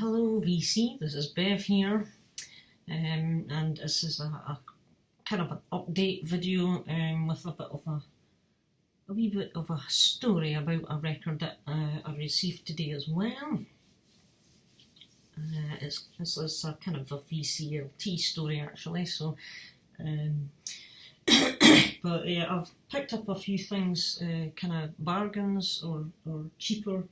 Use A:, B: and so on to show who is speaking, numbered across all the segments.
A: Hello VC, this is Bev here, and this is a kind of an update video with a wee bit of a story about a record that I received today as well. This is a kind of a VCLT story actually, so but yeah, I've picked up a few things, kind of bargains or cheaper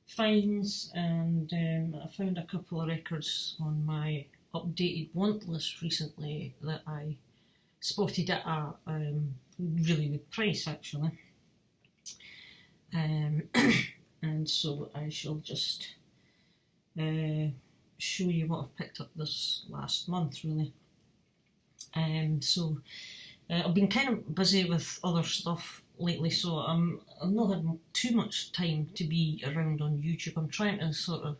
A: finds, and I found a couple of records on my updated want list recently that I spotted at a really good price actually, and so I shall just show you what I've picked up this last month really. So I've been kind of busy with other stuff lately, so I've not had too much time to be around on YouTube. I'm trying to sort of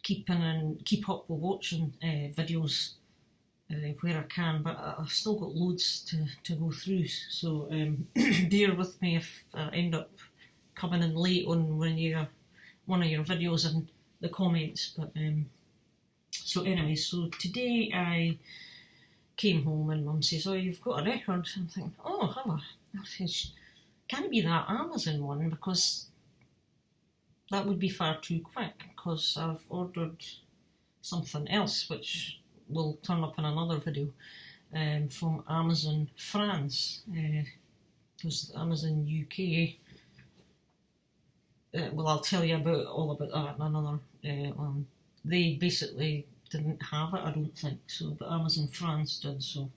A: keep up with watching videos where I can, but I've still got loads to go through, so bear with me if I end up coming in late on one of your videos in the comments. But so anyway, so today I came home and Mum says, "Oh, you've got a record." I'm thinking, "Oh, have I?" I says, "Can it be that Amazon one? Because that would be far too quick, because I've ordered something else which will turn up in another video from Amazon France, because Amazon UK, well, I'll tell you all about that in another one. They basically didn't have it, I don't think, so, but Amazon France did, so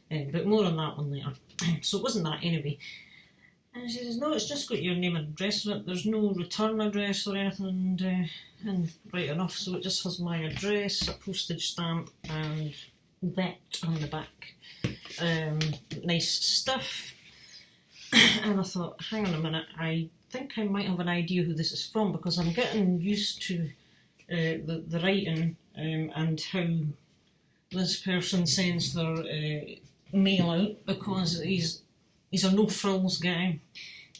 A: but more on that one later. So it wasn't that anyway. And she says, "No, it's just got your name and address on it. There's no return address or anything, and right enough, so it just has my address, a postage stamp, and that on the back. Nice stuff." And I thought, hang on a minute, I think I might have an idea who this is from, because I'm getting used to the writing and how this person sends their mail out, because he's a no frills guy.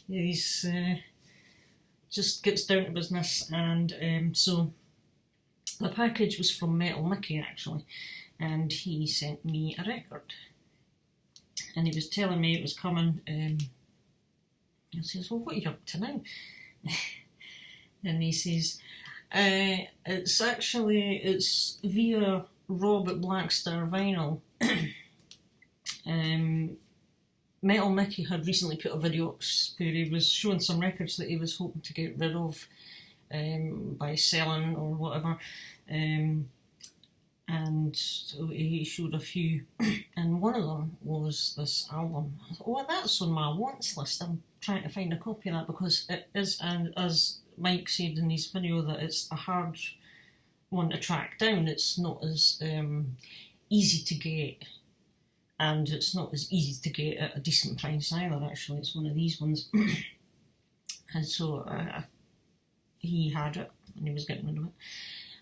A: He's just gets down to business, and so the package was from Metal Mickey actually, and he sent me a record, and he was telling me it was coming. I says, "Well, what are you up to now?" And he says, it's via Rob at Black Star Vinyl. Metal Mickey had recently put a video up where he was showing some records that he was hoping to get rid of by selling or whatever, and so he showed a few, and one of them was this album. I thought, "Oh, that's on my wants list. I'm trying to find a copy of that, because it is," and as Mike said in his video, that it's a hard one to track down. It's not as easy to get, and it's not as easy to get at a decent price either actually. It's one of these ones. And so he had it and he was getting rid of it,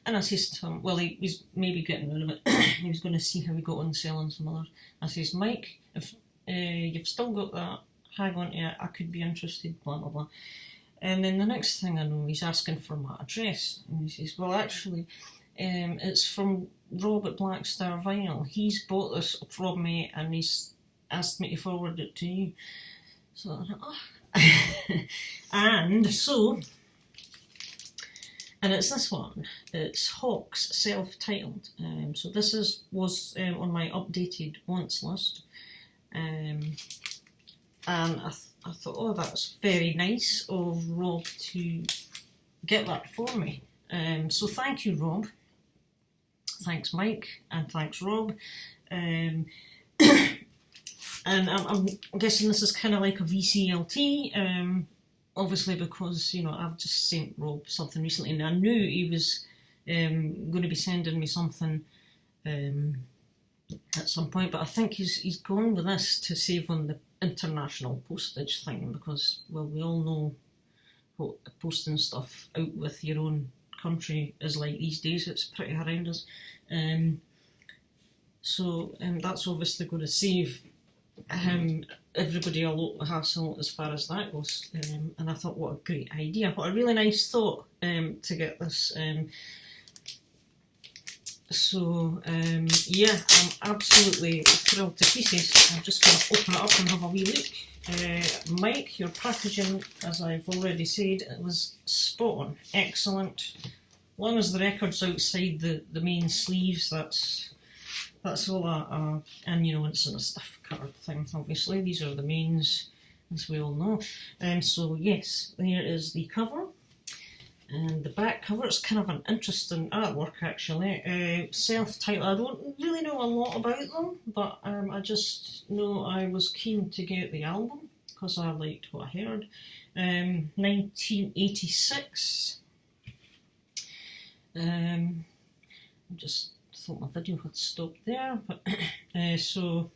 A: and I says to him, well, he was maybe getting rid of it, he was going to see how he got on selling some others. I says, "Mike, if you've still got that, hang on to it, I could be interested, blah blah blah." And then the next thing I know, he's asking for my address, and he says, "Well, actually, it's from Rob at Black Star Vinyl. He's bought this from me and he's asked me to forward it to you." So I thought, oh. And it's this one. It's Hawk's, self-titled. So this was on my updated wants list, and I thought, oh, that's very nice of Rob to get that for me. So thank you, Rob. Thanks, Mike, and thanks, Rob. And I'm guessing this is kind of like a VCLT, obviously, because, you know, I've just sent Rob something recently, and I knew he was going to be sending me something at some point, but I think he's gone with this to save on the international postage thing, because, well, we all know what posting stuff out with your own country is like these days. It's pretty horrendous. So that's obviously going to save everybody a lot of hassle as far as that goes. And I thought, what a great idea, what a really nice thought to get this So yeah, I'm absolutely thrilled to pieces. I'm just going to open it up and have a wee look. Mike, your packaging, as I've already said, it was spot on, excellent. As long as the record's outside the main sleeves, that's all and you know, it's in a stuff card thing, obviously. These are the mains, as we all know. So yes, there is the cover. And the back cover, it's kind of an interesting artwork actually. Self-titled, I don't really know a lot about them, but I just know I was keen to get the album because I liked what I heard. 1986. I just thought my video had stopped there, but so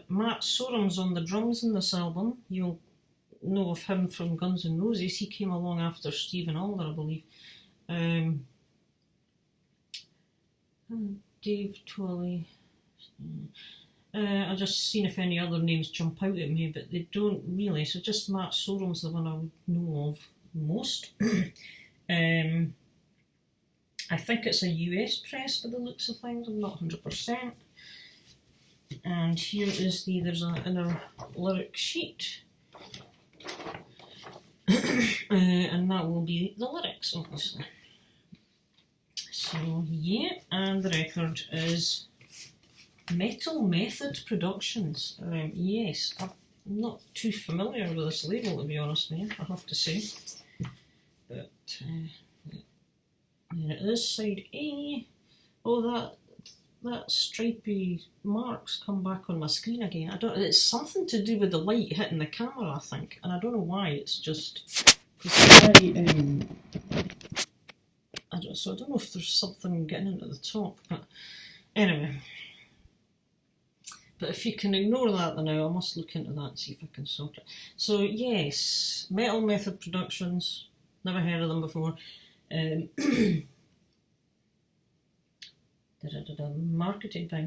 A: Matt Sorum's on the drums in this album. You'll know of him from Guns N' Roses. He came along after Stephen Adler, I believe. Dave Twilley. I just seen if any other names jump out at me, but they don't really. So just Matt Sorum's the one I would know of most. I think it's a US press by the looks of things. I'm not 100%. And here is there's an inner lyric sheet. And that will be the lyrics, obviously. So yeah, and the record is Metal Method Productions. Yes, I'm not too familiar with this label, to be honest with you, I have to say. But there it is, side A. Oh, that stripy marks come back on my screen again. It's something to do with the light hitting the camera, I think, and I don't know why. It's just I don't know if there's something getting into the top, but anyway. But if you can ignore that now, I must look into that and see if I can sort it. So yes, Metal Method Productions. Never heard of them before. Marketed by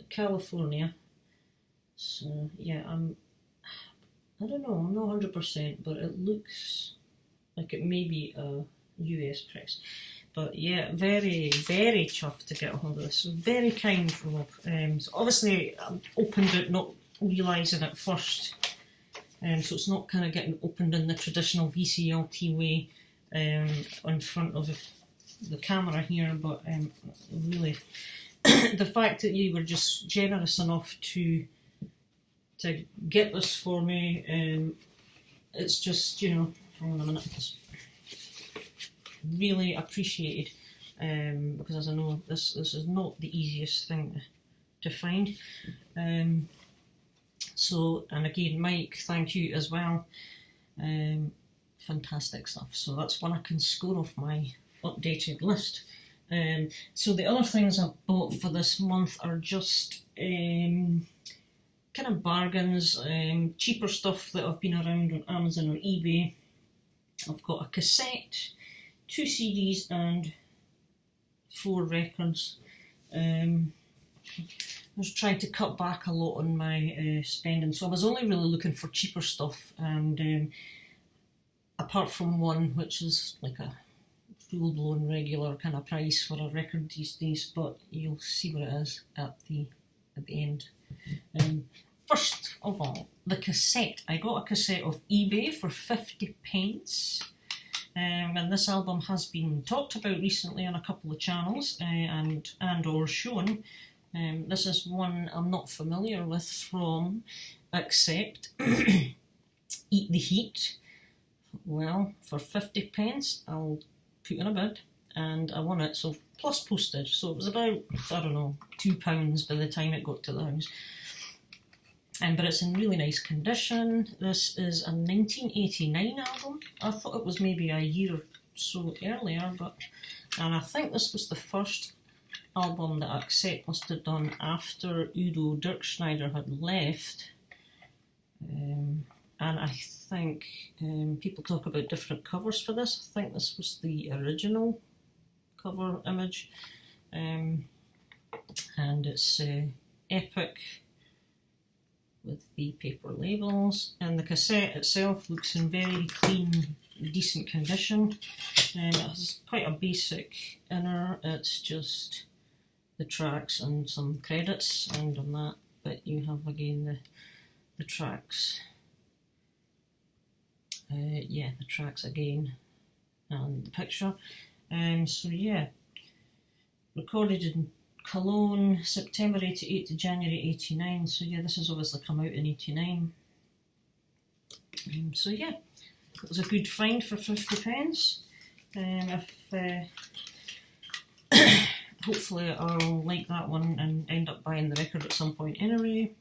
A: California. So yeah, I don't know, I'm not 100%, but it looks like it may be a US press. But yeah, very, very chuffed to get a hold of this. So very kind, Rob. So obviously I opened it not realising at first. So it's not kind of getting opened in the traditional VCLT way in front of the camera here, but really the fact that you were just generous enough to get this for me, it's just, you know, hold on a minute, it's really appreciated, because as I know this is not the easiest thing to find. So, and again, Mike, thank you as well. Fantastic stuff. So that's one I can score off my updated list. So the other things I've bought for this month are just kind of bargains, cheaper stuff that have been around on Amazon or eBay. I've got a cassette, 2 CDs and 4 records. I was trying to cut back a lot on my spending, so I was only really looking for cheaper stuff, and apart from one which is like a full-blown regular kind of price for a record these days, but you'll see what it is at the end. First of all, the cassette. I got a cassette of eBay for 50p, and this album has been talked about recently on a couple of channels and or shown. This is one I'm not familiar with from Accept. Eat the Heat. Well, for 50p, I'll put in a bid, and I won it, so plus postage, so it was about, I don't know, £2 by the time it got to the house. But it's in really nice condition. This is a 1989 album. I thought it was maybe a year or so earlier, and I think this was the first album that Accept must have done after Udo Dirkschneider had left. And I think people talk about different covers for this. I think this was the original cover image. And it's epic with the paper labels. And the cassette itself looks in very clean, decent condition. It has quite a basic inner, it's just the tracks and some credits, and on that bit you have again the tracks. Yeah, the tracks again and the picture. So yeah, recorded in Cologne, September 88 to January 89. So yeah, this has obviously come out in 89. So yeah, it was a good find for 50 pence. Hopefully I'll like that one and end up buying the record at some point anyway.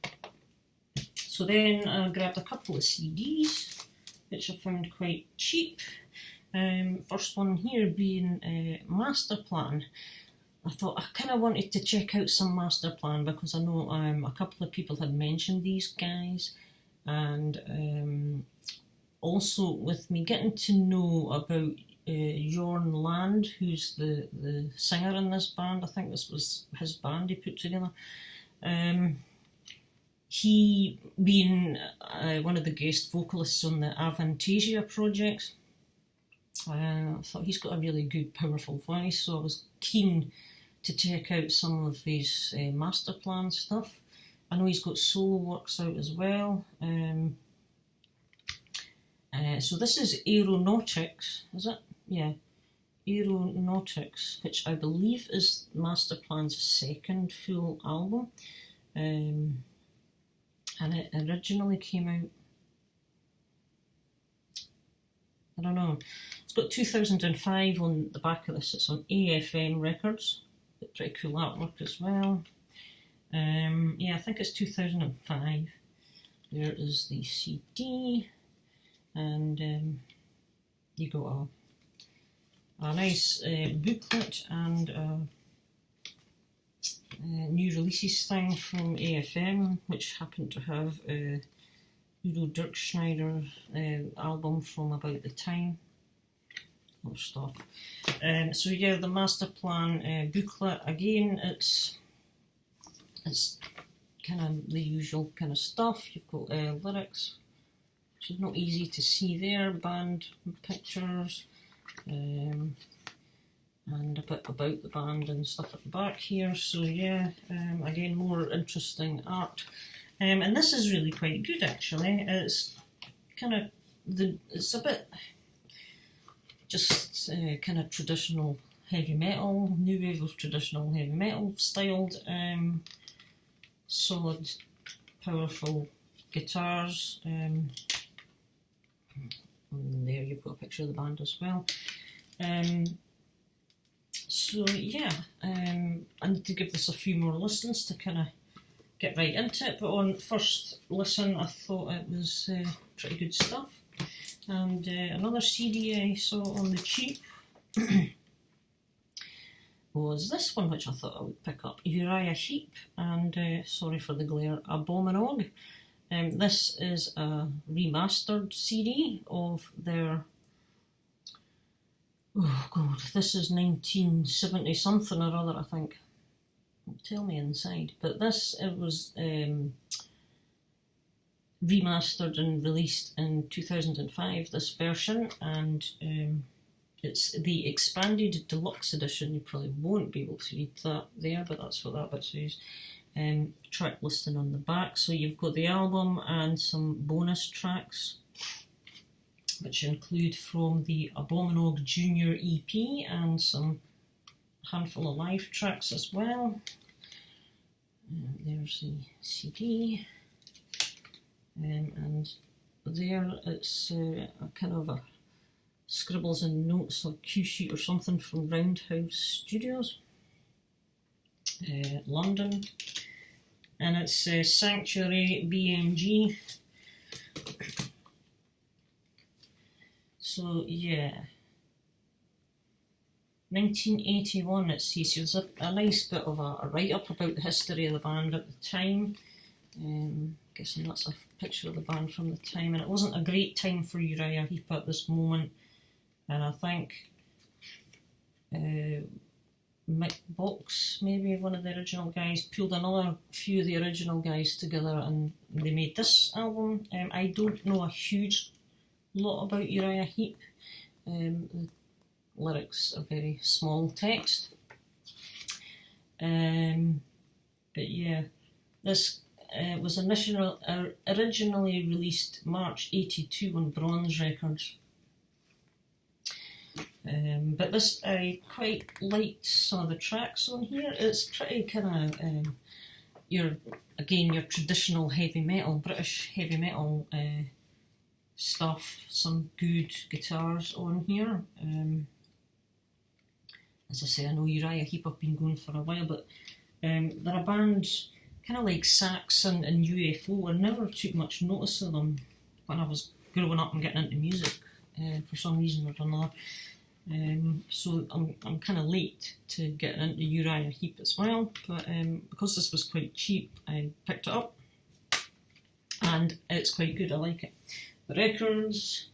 A: So then I grabbed a couple of CDs, which I found quite cheap. First one here being Master Plan. I thought I kind of wanted to check out some Master Plan because I know a couple of people had mentioned these guys, and also with me getting to know about Jorn Land, who's the singer in this band. I think this was his band he put together. He being one of the guest vocalists on the Avantasia project, I thought he's got a really good, powerful voice, so I was keen to check out some of his Master Plan stuff. I know he's got solo works out as well. So this is Aeronautics, is it? Yeah, Aeronautics, which I believe is Master Plan's second full album. And it originally came out, I don't know, it's got 2005 on the back of this. It's on AFM Records, pretty cool artwork as well. Yeah, I think it's 2005. There is the CD, and you got a nice booklet and a new releases thing from AFM, which happened to have Udo Dirkschneider album from about the time. Or stuff. So yeah, the Master Plan booklet again. It's kind of the usual kind of stuff. You've got lyrics, which is not easy to see there. Band pictures, and a bit about the band and stuff at the back here. So yeah, again, more interesting art. And this is really quite good actually. It's kind of it's a bit just kind of traditional heavy metal, new wave of traditional heavy metal styled, solid, powerful guitars. And there you've got a picture of the band as well. So yeah, I need to give this a few more listens to kind of get right into it, but on first listen I thought it was pretty good stuff. And another CD I saw on the cheap was this one, which I thought I would pick up, Uriah Heep, and sorry for the glare, Abominog. This is a remastered CD of their, oh god, this is 1970 something or other, I think. Tell me inside. But this, it was remastered and released in 2005, this version, and it's the expanded deluxe edition. You probably won't be able to read that there, but that's what that bit says. Track listing on the back, so you've got the album and some bonus tracks, which include from the Abominog Junior EP and some handful of live tracks as well. There's the CD. And there it's a kind of a scribbles and notes or cue sheet or something from Roundhouse Studios, London, and it's Sanctuary BMG. So yeah, 1981 it says. There's a nice bit of a write-up about the history of the band at the time. Guessing that's a picture of the band from the time, and it wasn't a great time for Uriah Heep at this moment, and I think Mick Box, maybe one of the original guys, pulled another few of the original guys together and they made this album. I don't know a huge lot about Uriah Heep. The lyrics are very small text. But yeah, this was originally released March '82 on Bronze Records. But this, I quite liked some of the tracks on here. It's pretty kind of your traditional heavy metal, British heavy metal stuff. Some good guitars on here. As I say, I know Uriah Heep have been going for a while, but they're a band kind of like Saxon and UFO. I never took much notice of them when I was growing up and getting into music for some reason or another. So I'm kind of late to getting into Uriah Heep as well, but because this was quite cheap, I picked it up, and it's quite good. I like it. The records.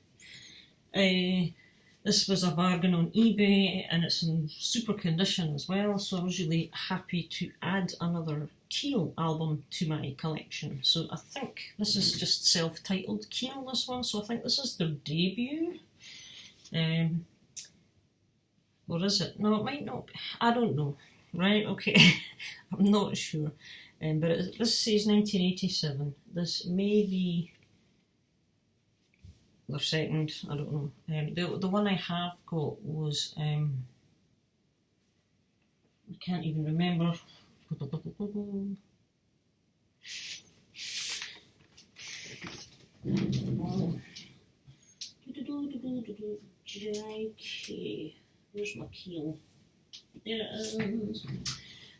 A: This was a bargain on eBay, and it's in super condition as well, so I was really happy to add another Keel album to my collection. So I think this is just self-titled Keel, this one, so I think this is their debut. Or is it? No, it might not be. I don't know. Right, okay. I'm not sure. But this says 1987. This may be their second, I don't know. The one I have got was, I can't even remember. JK. Where's my Keel? There it is.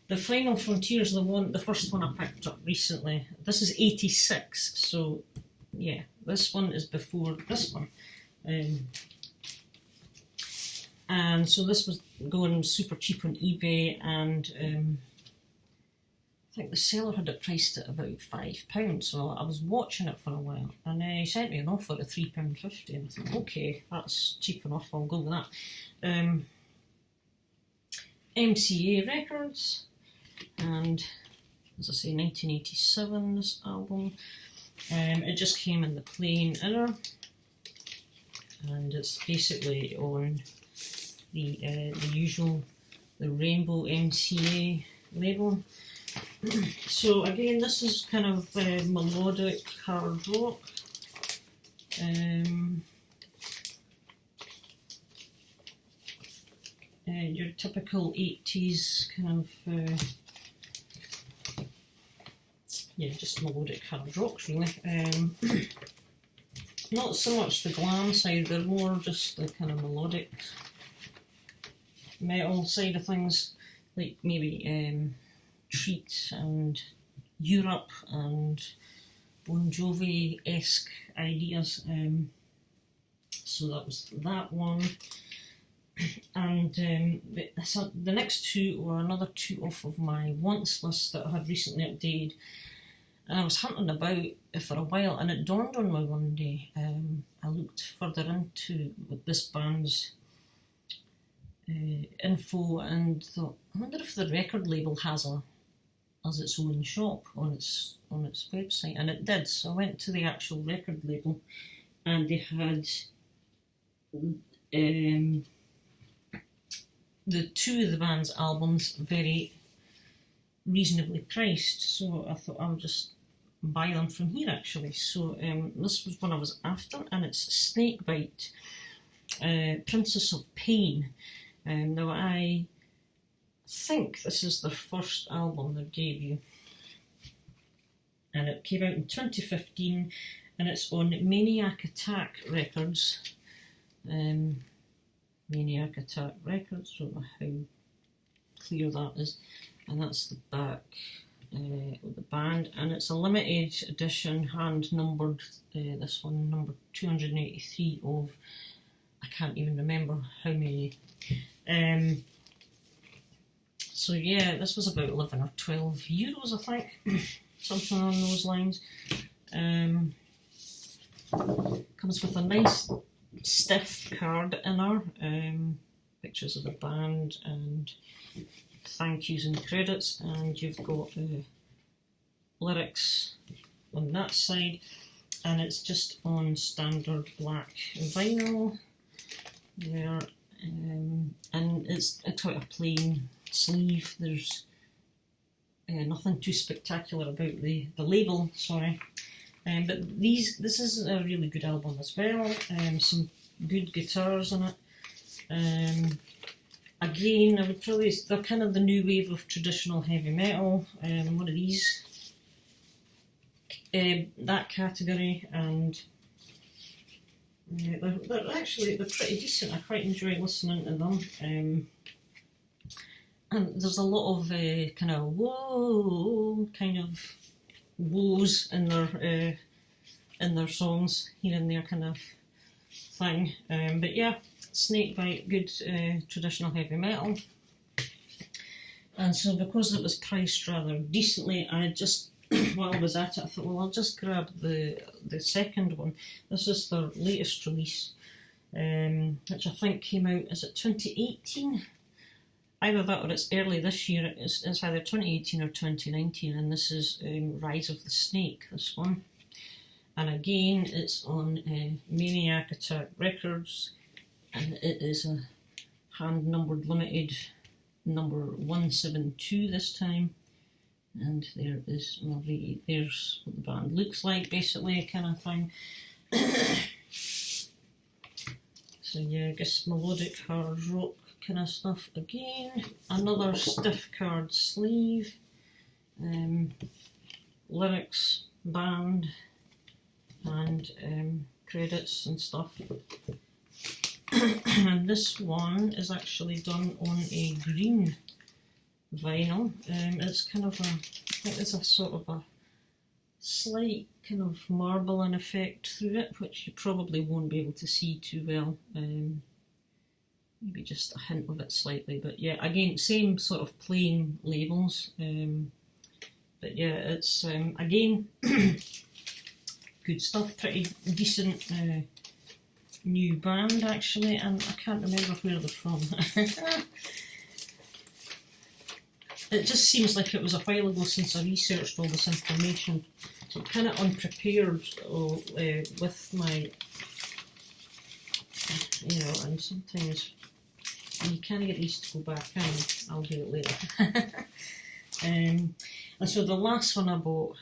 A: The Final Frontier is the first one I picked up recently. This is 86, so yeah, this one is before this one. And so this was going super cheap on eBay, and I think the seller had it priced at about £5, so I was watching it for a while, and he sent me an offer at £3.50, and I thought, okay, that's cheap enough, I'll go with that. MCA Records, and as I say, 1987, this album. It just came in the plain inner, and it's basically on the usual, the Rainbow MCA label. So again, this is kind of melodic hard rock. Your typical 80s kind of, yeah, just melodic hard rock really. Not so much the glam side, they're more just the kind of melodic metal side of things, like maybe Treat and Europe and Bon Jovi-esque ideas. So that was that one. And the next two were another two off of my wants list that I had recently updated. And I was hunting about for a while, and it dawned on me one day. I looked further into this band's info and thought, I wonder if the record label has its own shop on its website, and it did. So I went to the actual record label, and they had the two of the band's albums very reasonably priced, so I thought I'll just buy them from here actually. So this was one I was after, and it's Snakebite, Princess of Pain. Now I think this is their first album, their debut, and it came out in 2015, and it's on Maniac Attack Records. Maniac Attack Records, don't know how clear that is, and that's the back of the band, and it's a limited edition, hand numbered, this one number 283 of, I can't even remember how many. So yeah, this was about 11 or 12 euros, I think, something along those lines. Comes with a nice stiff card inner, pictures of the band and thank yous and credits, and you've got lyrics on that side, and it's just on standard black vinyl there. It's quite a plain sleeve. There's nothing too spectacular about the label, sorry. But this is a really good album as well. Some good guitars on it. Again, I would probably, they're kind of the new wave of traditional heavy metal. One of these, that category, and they're pretty decent. I quite enjoy listening to them. And there's a lot of kind of whoa, kind of woes in their songs, here and there kind of thing. But yeah, Snakebite, good traditional heavy metal. And so because it was priced rather decently, I just, while I was at it, I thought, well, I'll just grab the second one. This is their latest release, which I think came out, is it 2018? Either that or it's early this year. It's either 2018 or 2019, and this is Rise of the Snake, this one. And again, it's on Maniac Attack Records, and it is a hand-numbered limited number 172 this time. And there is, well, there's what the band looks like, basically, kind of thing. So yeah, I guess melodic hard rock kind of stuff again. Another stiff card sleeve. Lyrics, band, and credits and stuff. And this one is actually done on a green vinyl. It's kind of it's a sort of a slight kind of marbling effect through it, which you probably won't be able to see too well. Maybe just a hint of it slightly, but yeah, again, same sort of plain labels. But yeah, it's again good stuff, pretty decent new band actually, and I can't remember where they're from. It just seems like it was a while ago since I researched all this information, so I'm kind of unprepared with my, you know, and sometimes you can't get these to go back in. I'll do it later. And so the last one I bought,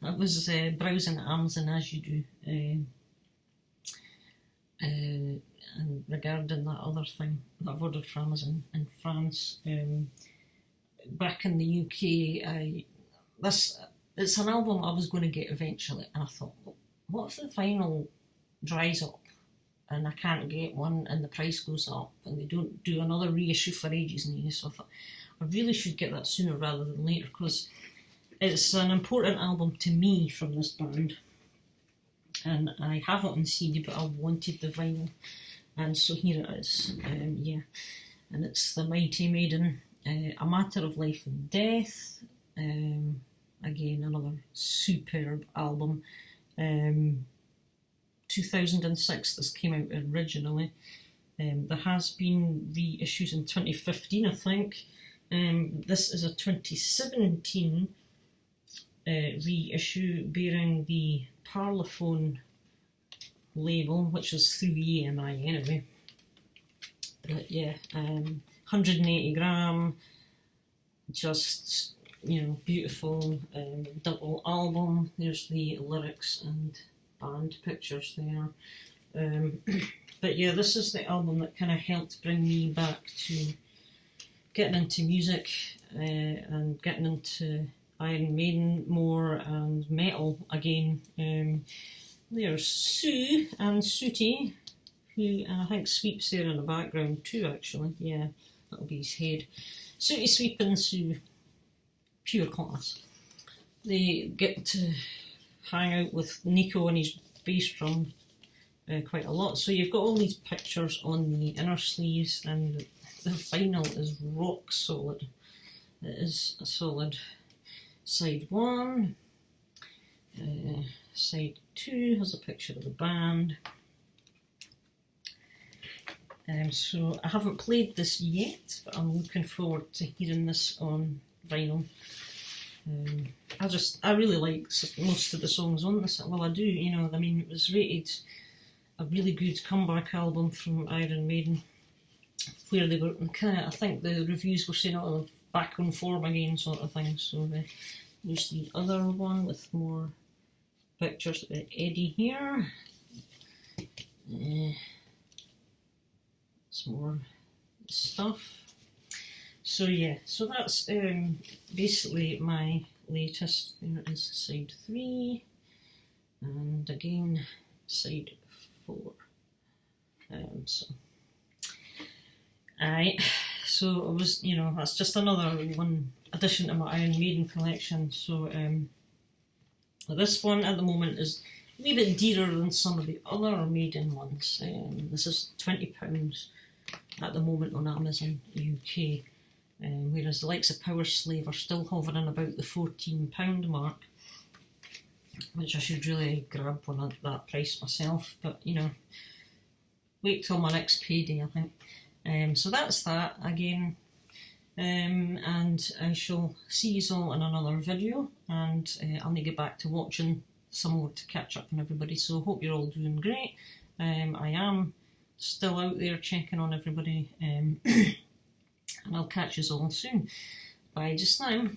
A: I was browsing Amazon as you do, and regarding that other thing that I've ordered from Amazon in France. Back in the UK, it's an album I was going to get eventually, and I thought, well, what if the vinyl dries up and I can't get one and the price goes up and they don't do another reissue for ages and ages? So I thought I really should get that sooner rather than later, because it's an important album to me from this band, and I have it on CD, but I wanted the vinyl, and so here it is. Yeah, and it's the Mighty Maiden, A Matter of Life and Death. Again, another superb album. 2006 this came out originally. There has been reissues in 2015, I think. This is a 2017 reissue bearing the Parlophone label, which is through EMI anyway. But yeah, 180 gram, just, you know, beautiful double album. There's the lyrics and band pictures there. But yeah, this is the album that kind of helped bring me back to getting into music and getting into Iron Maiden more and metal again. There's Sue and Sooty, who I think Sweep's there in the background too, actually. Yeah, that'll be his head. Sooty, Sweep and Sue, pure class. They get to hang out with Nico and his bass drum quite a lot. So you've got all these pictures on the inner sleeves, and the vinyl is rock solid. It is a solid. Side 1, side 2 has a picture of the band. So I haven't played this yet, but I'm looking forward to hearing this on vinyl. I really like most of the songs on this. Well, I do, you know, I mean, it was rated a really good comeback album from Iron Maiden. where they were kind of, I think the reviews were saying, oh, back on form again, sort of thing. So there's the other one with more pictures of Eddie here. Some more stuff. So yeah, so that's basically my latest. There is side 3, and again side 4. So it was, you know, that's just another one addition to my Iron Maiden collection. So this one at the moment is a wee bit dearer than some of the other Maiden ones. This is £20 at the moment on Amazon UK, whereas the likes of Power Slave are still hovering about the £14 mark, which I should really grab one at that price myself, but you know, wait till my next payday, I think. So that's that again, and I shall see you all in another video, and I'll need to get back to watching some more to catch up on everybody. So hope you're all doing great. I am still out there checking on everybody, and I'll catch you all soon. Bye just now.